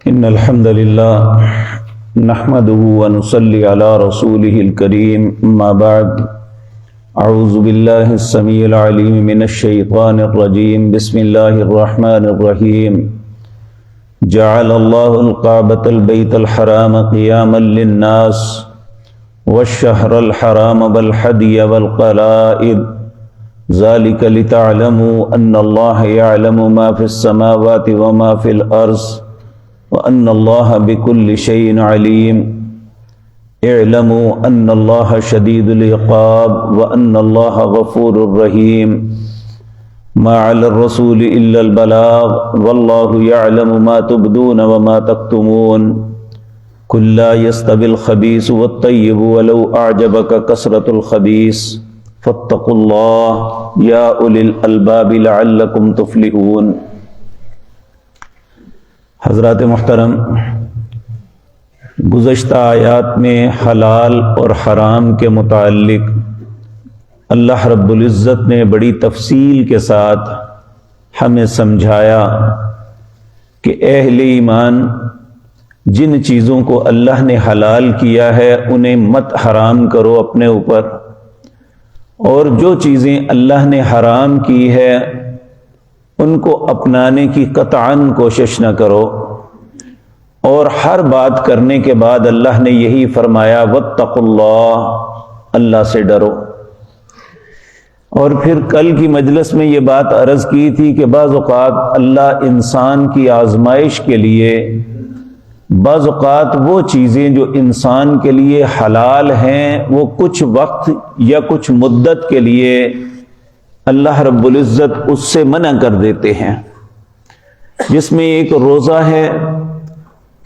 ان الحمد للہ نحمده ونصلي على رسوله الكريم اما بعد اعوذ باللہ السمیع العلیم من الشیطان الرجیم بسم اللہ الرحمن الرحیم جعل اللہ الکعبۃ البیت الحرام قیاما للناس والشہر الحرام والحدی والقلائد ذلك لتعلموا ان اللہ يعلم ما في السماوات وما في الارض وَأَنَّ اللَّهَ بِكُلِّ شَيْءٍ عَلِيمٌ اعْلَمُوا أَنَّ اللَّهَ شَدِيدُ الْعِقَابِ وَأَنَّ اللَّهَ غَفُورٌ رَحِيمٌ مَا عَلَى الرَّسُولِ إِلَّا الْبَلَاغُ وَاللَّهُ يَعْلَمُ مَا تُبْدُونَ وَمَا تَكْتُمُونَ قُل لَّا يَسْتَوِي الْخَبِيثُ وَالطَّيِّبُ وَلَوْ أَعْجَبَكَ كَثْرَةُ الْخَبِيثِ فَاتَّقُوا اللَّهَ يَا أُولِي الْأَلْبَابِ لَعَلَّكُمْ تُفْلِحُونَ۔ حضرات محترم، گزشتہ آیات میں حلال اور حرام کے متعلق اللہ رب العزت نے بڑی تفصیل کے ساتھ ہمیں سمجھایا کہ اہل ایمان جن چیزوں کو اللہ نے حلال کیا ہے انہیں مت حرام کرو اپنے اوپر، اور جو چیزیں اللہ نے حرام کی ہے ان کو اپنانے کی قطعاً کوشش نہ کرو۔ اور ہر بات کرنے کے بعد اللہ نے یہی فرمایا واتقوا اللہ، اللہ سے ڈرو۔ اور پھر کل کی مجلس میں یہ بات عرض کی تھی کہ بعض اوقات اللہ انسان کی آزمائش کے لیے بعض اوقات وہ چیزیں جو انسان کے لیے حلال ہیں وہ کچھ وقت یا کچھ مدت کے لیے اللہ رب العزت اس سے منع کر دیتے ہیں، جس میں ایک روزہ ہے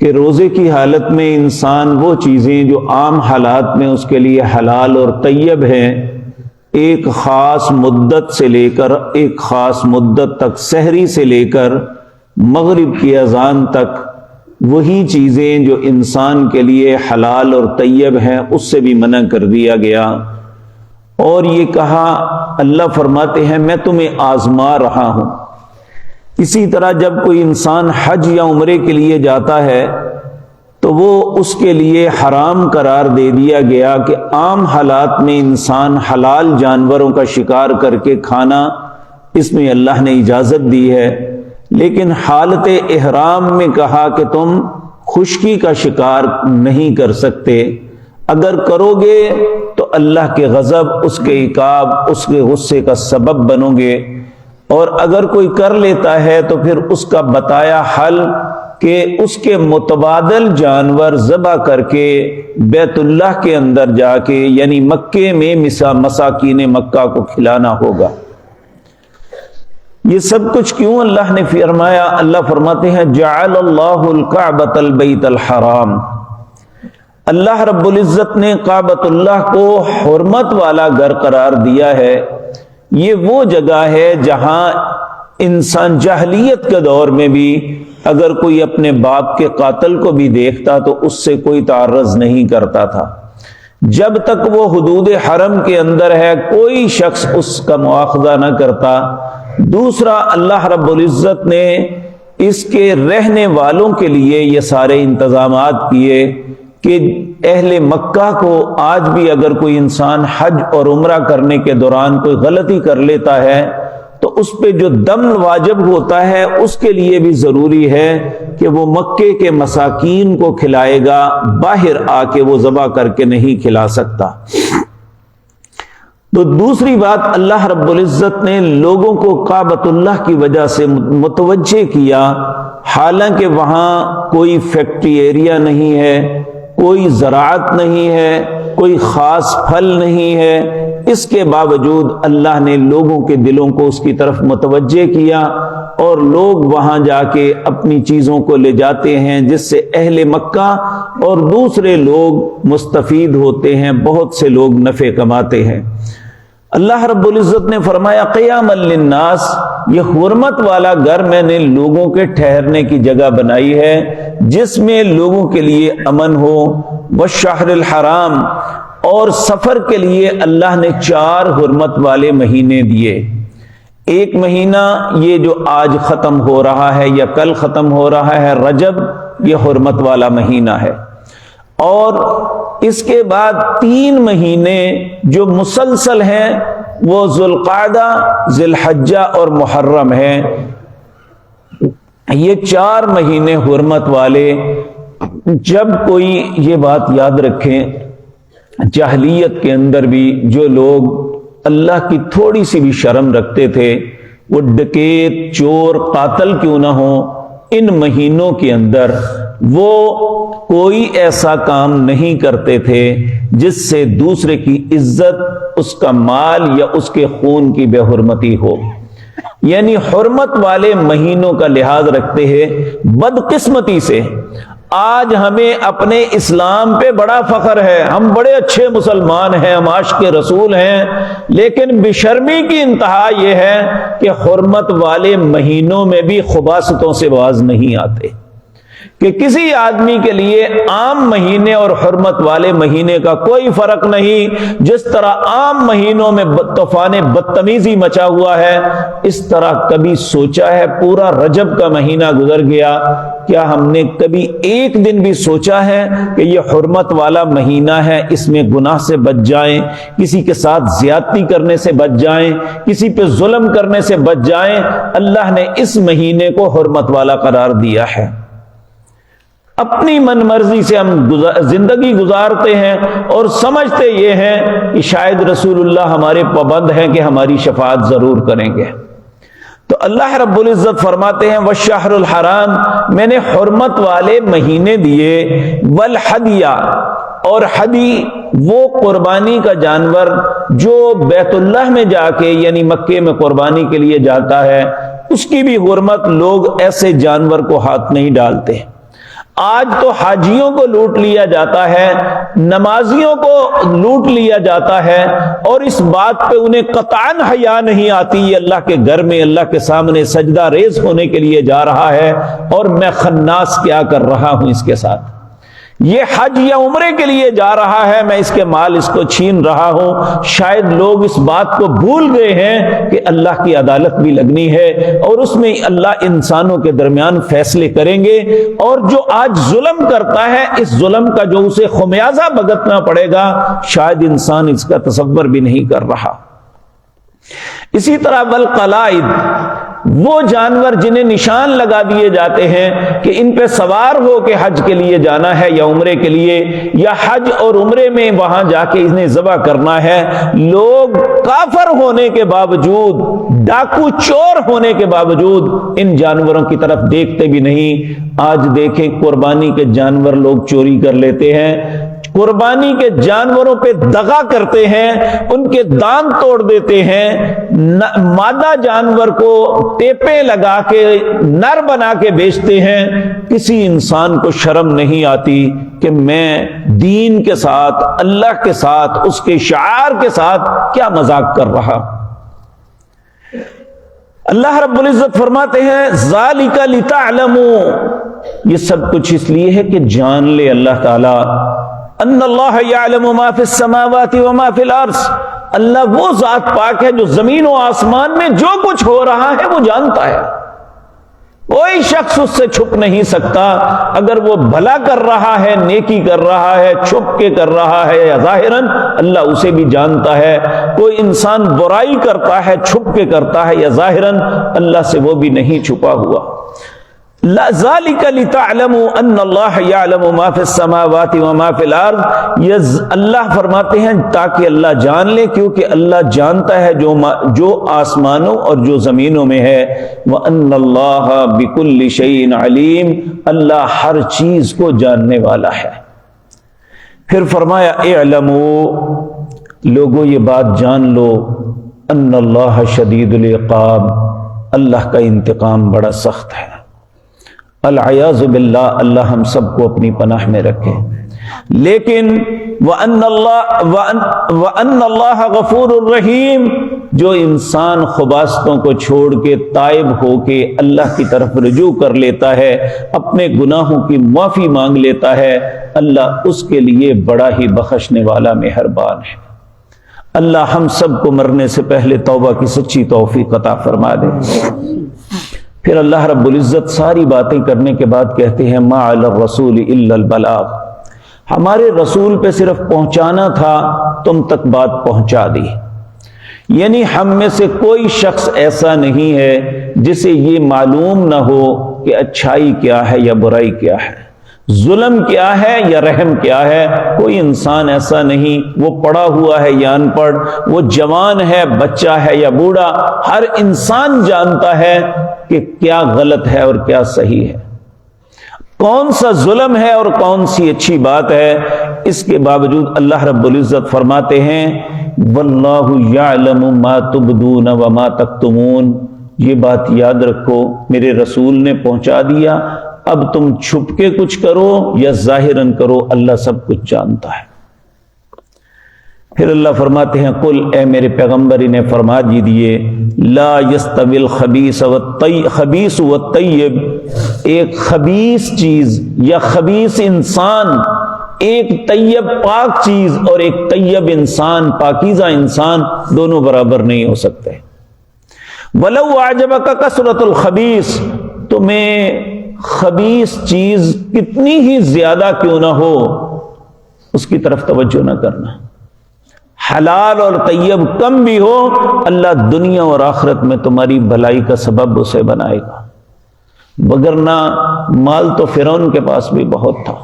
کہ روزے کی حالت میں انسان وہ چیزیں جو عام حالات میں اس کے لیے حلال اور طیب ہیں ایک خاص مدت سے لے کر ایک خاص مدت تک، سحری سے لے کر مغرب کی اذان تک، وہی چیزیں جو انسان کے لیے حلال اور طیب ہیں اس سے بھی منع کر دیا گیا۔ اور یہ کہا، اللہ فرماتے ہیں میں تمہیں آزما رہا ہوں۔ اسی طرح جب کوئی انسان حج یا عمرے کے لیے جاتا ہے تو وہ اس کے لیے حرام قرار دے دیا گیا کہ عام حالات میں انسان حلال جانوروں کا شکار کر کے کھانا، اس میں اللہ نے اجازت دی ہے، لیکن حالت احرام میں کہا کہ تم خشکی کا شکار نہیں کر سکتے، اگر کرو گے تو اللہ کے غضب، اس کے عقاب، اس کے غصے کا سبب بنو گے، اور اگر کوئی کر لیتا ہے تو پھر اس کا بتایا حل کہ اس کے متبادل جانور ذبح کر کے بیت اللہ کے اندر جا کے یعنی مکے میں مساکین مکہ کو کھلانا ہوگا۔ یہ سب کچھ کیوں اللہ نے فرمایا؟ اللہ فرماتے ہیں جعل اللہ الکعبۃ البیت الحرام، اللہ رب العزت نے کعبۃ اللہ کو حرمت والا گھر قرار دیا ہے۔ یہ وہ جگہ ہے جہاں انسان جاہلیت کے دور میں بھی اگر کوئی اپنے باپ کے قاتل کو بھی دیکھتا تو اس سے کوئی تعرض نہیں کرتا تھا، جب تک وہ حدود حرم کے اندر ہے کوئی شخص اس کا مواخذہ نہ کرتا۔ دوسرا، اللہ رب العزت نے اس کے رہنے والوں کے لیے یہ سارے انتظامات کیے کہ اہل مکہ کو آج بھی اگر کوئی انسان حج اور عمرہ کرنے کے دوران کوئی غلطی کر لیتا ہے تو اس پہ جو دم واجب ہوتا ہے اس کے لیے بھی ضروری ہے کہ وہ مکے کے مساکین کو کھلائے گا، باہر آ کے وہ ذبح کر کے نہیں کھلا سکتا۔ تو دوسری بات، اللہ رب العزت نے لوگوں کو کعبۃ اللہ کی وجہ سے متوجہ کیا، حالانکہ وہاں کوئی فیکٹری ایریا نہیں ہے، کوئی زراعت نہیں ہے، کوئی خاص پھل نہیں ہے، اس کے باوجود اللہ نے لوگوں کے دلوں کو اس کی طرف متوجہ کیا اور لوگ وہاں جا کے اپنی چیزوں کو لے جاتے ہیں، جس سے اہل مکہ اور دوسرے لوگ مستفید ہوتے ہیں، بہت سے لوگ نفع کماتے ہیں۔ اللہ رب العزت نے فرمایا قیام للناس، یہ حرمت والا گھر میں نے لوگوں کے ٹھہرنے کی جگہ بنائی ہے جس میں لوگوں کے لیے امن ہو، والشہر الحرام، اور سفر کے لیے اللہ نے 4 حرمت والے مہینے دیے۔ ایک مہینہ یہ جو آج ختم ہو رہا ہے یا کل ختم ہو رہا ہے، رجب، یہ حرمت والا مہینہ ہے، اور اس کے بعد 3 مہینے جو مسلسل ہیں وہ ذوالقعدہ، ذی الحجہ اور محرم ہیں۔ یہ 4 مہینے حرمت والے۔ جب کوئی یہ بات یاد رکھیں، جاہلیت کے اندر بھی جو لوگ اللہ کی تھوڑی سی بھی شرم رکھتے تھے، وہ ڈکیت، چور، قاتل کیوں نہ ہو، ان مہینوں کے اندر وہ کوئی ایسا کام نہیں کرتے تھے جس سے دوسرے کی عزت، اس کا مال یا اس کے خون کی بے حرمتی ہو۔ یعنی حرمت والے مہینوں کا لحاظ رکھتے ہیں۔ بدقسمتی سے آج ہمیں اپنے اسلام پہ بڑا فخر ہے، ہم بڑے اچھے مسلمان ہیں، ہم عاشق رسول ہیں، لیکن بے شرمی کی انتہا یہ ہے کہ حرمت والے مہینوں میں بھی خباثتوں سے باز نہیں آتے، کہ کسی آدمی کے لیے عام مہینے اور حرمت والے مہینے کا کوئی فرق نہیں۔ جس طرح عام مہینوں میں طوفان بدتمیزی مچا ہوا ہے، اس طرح کبھی سوچا ہے پورا رجب کا مہینہ گزر گیا، کیا ہم نے کبھی ایک دن بھی سوچا ہے کہ یہ حرمت والا مہینہ ہے، اس میں گناہ سے بچ جائیں، کسی کے ساتھ زیادتی کرنے سے بچ جائیں، کسی پہ ظلم کرنے سے بچ جائیں؟ اللہ نے اس مہینے کو حرمت والا قرار دیا ہے۔ اپنی من مرضی سے ہم زندگی گزارتے ہیں اور سمجھتے یہ ہیں کہ شاید رسول اللہ ہمارے پابند ہیں کہ ہماری شفاعت ضرور کریں گے۔ تو اللہ رب العزت فرماتے ہیں والشہر الحرام، میں نے حرمت والے مہینے دیے، والحدیہ، اور حدی وہ قربانی کا جانور جو بیت اللہ میں جا کے یعنی مکے میں قربانی کے لیے جاتا ہے، اس کی بھی حرمت، لوگ ایسے جانور کو ہاتھ نہیں ڈالتے۔ آج تو حاجیوں کو لوٹ لیا جاتا ہے، نمازیوں کو لوٹ لیا جاتا ہے، اور اس بات پہ انہیں قطعاً حیا نہیں آتی، یہ اللہ کے گھر میں اللہ کے سامنے سجدہ ریز ہونے کے لیے جا رہا ہے اور میں خناس کیا کر رہا ہوں اس کے ساتھ، یہ حج یا عمرے کے لیے جا رہا ہے، میں اس کے مال اس کو چھین رہا ہوں۔ شاید لوگ اس بات کو بھول گئے ہیں کہ اللہ کی عدالت بھی لگنی ہے اور اس میں اللہ انسانوں کے درمیان فیصلے کریں گے، اور جو آج ظلم کرتا ہے اس ظلم کا جو اسے خمیازہ بھگتنا پڑے گا، شاید انسان اس کا تصور بھی نہیں کر رہا۔ اسی طرح والقلائد، وہ جانور جنہیں نشان لگا دیے جاتے ہیں کہ ان پہ سوار ہو کے حج کے لیے جانا ہے یا عمرے کے لیے، یا حج اور عمرے میں وہاں جا کے انہیں ذبح کرنا ہے، لوگ کافر ہونے کے باوجود، ڈاکو چور ہونے کے باوجود ان جانوروں کی طرف دیکھتے بھی نہیں۔ آج دیکھیں قربانی کے جانور لوگ چوری کر لیتے ہیں، قربانی کے جانوروں پہ دغا کرتے ہیں، ان کے دانت توڑ دیتے ہیں، مادہ جانور کو ٹیپے لگا کے نر بنا کے بیچتے ہیں۔ کسی انسان کو شرم نہیں آتی کہ میں دین کے ساتھ، اللہ کے ساتھ، اس کے شعار کے ساتھ کیا مذاق کر رہا۔ اللہ رب العزت فرماتے ہیں ذالک لتعلموا، یہ سب کچھ اس لیے ہے کہ جان لے اللہ تعالی، ان اللہ یعلم ما فی السماوات وما فی الارض، اللہ وہ ذات پاک ہے جو زمین و آسمان میں جو کچھ ہو رہا ہے وہ جانتا ہے، کوئی شخص اس سے چھپ نہیں سکتا۔ اگر وہ بھلا کر رہا ہے، نیکی کر رہا ہے، چھپ کے کر رہا ہے یا ظاہراً، اللہ اسے بھی جانتا ہے۔ کوئی انسان برائی کرتا ہے، چھپ کے کرتا ہے یا ظاہراً، اللہ سے وہ بھی نہیں چھپا ہوا۔ ذالک لتعلموا ان اللہ یعلم ما فی السماوات وما فی الارض، یہ اللہ فرماتے ہیں تاکہ اللہ جان لے، کیونکہ اللہ جانتا ہے جو آسمانوں اور جو زمینوں میں ہے۔ وان اللہ بکل شیء علیم، اللہ ہر چیز کو جاننے والا ہے۔ پھر فرمایا اعلموا، لوگوں یہ بات جان لو، ان اللہ شدید العقاب، اللہ کا انتقام بڑا سخت ہے۔ العیاذ باللہ، اللہ ہم سب کو اپنی پناہ میں رکھے۔ لیکن وَأَنَّ اللَّهَ غَفُورٌ الرحیم، جو انسان خباثتوں کو چھوڑ کے تائب ہو کے اللہ کی طرف رجوع کر لیتا ہے، اپنے گناہوں کی معافی مانگ لیتا ہے، اللہ اس کے لیے بڑا ہی بخشنے والا مہربان ہے۔ اللہ ہم سب کو مرنے سے پہلے توبہ کی سچی توفیق عطا فرما دے۔ پھر اللہ رب العزت ساری باتیں کرنے کے بعد کہتے ہیں ما علی الرسول الا البلاغ، ہمارے رسول پہ صرف پہنچانا تھا، تم تک بات پہنچا دی۔ یعنی ہم میں سے کوئی شخص ایسا نہیں ہے جسے یہ معلوم نہ ہو کہ اچھائی کیا ہے یا برائی کیا ہے، ظلم کیا ہے یا رحم کیا ہے۔ کوئی انسان ایسا نہیں، وہ پڑھا ہوا ہے یا ان پڑھ، وہ جوان ہے، بچہ ہے یا بوڑھا، ہر انسان جانتا ہے کہ کیا غلط ہے اور کیا صحیح ہے، کون سا ظلم ہے اور کون سی اچھی بات ہے۔ اس کے باوجود اللہ رب العزت فرماتے ہیں واللہ یعلم ما تبدون وما تکتمون، یہ بات یاد رکھو، میرے رسول نے پہنچا دیا، اب تم چھپ کے کچھ کرو یا ظاہراً کرو، اللہ سب کچھ جانتا ہے۔ پھر اللہ فرماتے ہیں قل، اے میرے پیغمبر انہیں فرما دیجئے لا یستوی الخبیث والطیب، ایک خبیث چیز یا خبیث انسان، ایک طیب پاک چیز اور ایک طیب انسان، پاکیزہ انسان، دونوں برابر نہیں ہو سکتے۔ وَلَوْ أَعْجَبَكَ كَثْرَةُ الْخَبِيثِ، تمہیں خبیث چیز کتنی ہی زیادہ کیوں نہ ہو اس کی طرف توجہ نہ کرنا، حلال اور طیب کم بھی ہو، اللہ دنیا اور آخرت میں تمہاری بھلائی کا سبب اسے بنائے گا۔ وگرنہ مال تو فرعون کے پاس بھی بہت تھا،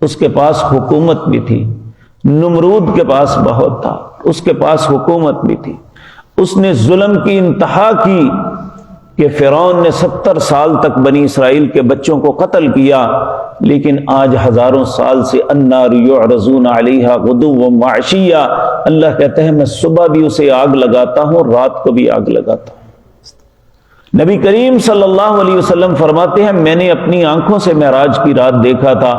اس کے پاس حکومت بھی تھی، نمرود کے پاس بہت تھا، اس کے پاس حکومت بھی تھی، اس نے ظلم کی انتہا کی کہ فرعون نے 70 سال تک بنی اسرائیل کے بچوں کو قتل کیا، لیکن آج ہزاروں سال سے النار یعرضون علیہا غدوا وعشیا، اللہ کہتے ہیں میں صبح بھی اسے آگ لگاتا ہوں، رات کو بھی آگ لگاتا ہوں۔ نبی کریم صلی اللہ علیہ وسلم فرماتے ہیں میں نے اپنی آنکھوں سے معراج کی رات دیکھا تھا،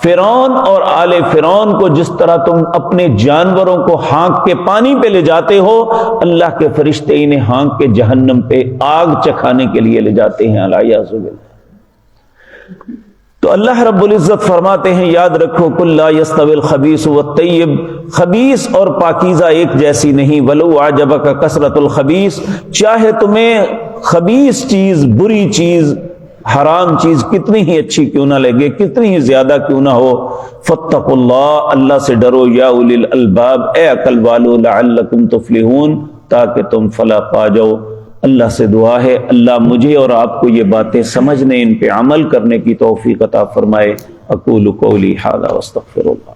فرعون اور آل فرعون کو جس طرح تم اپنے جانوروں کو ہانک کے پانی پہ لے جاتے ہو، اللہ کے فرشتے انہیں ہانک کے جہنم پہ آگ چکھانے کے لیے لے جاتے ہیں، الیاذ باللہ۔ تو اللہ رب العزت فرماتے ہیں یاد رکھو کل لا یستوی الخبیث والطیب، خبیث اور پاکیزہ ایک جیسی نہیں۔ ولو اعجبک کثرت الخبیث، چاہے تمہیں خبیث چیز، بری چیز، حرام چیز کتنی ہی اچھی کیوں نہ لگے، کتنی ہی زیادہ کیوں نہ ہو، فاتقوا اللہ، اللہ سے ڈرو، یا اولی الالباب، اے عقل والو، لعلکم تفلحون، تاکہ تم فلاح پا جاؤ۔ اللہ سے دعا ہے اللہ مجھے اور آپ کو یہ باتیں سمجھنے، ان پہ عمل کرنے کی توفیق عطا فرمائے۔ اقول قولی ھذا واستغفر اللہ۔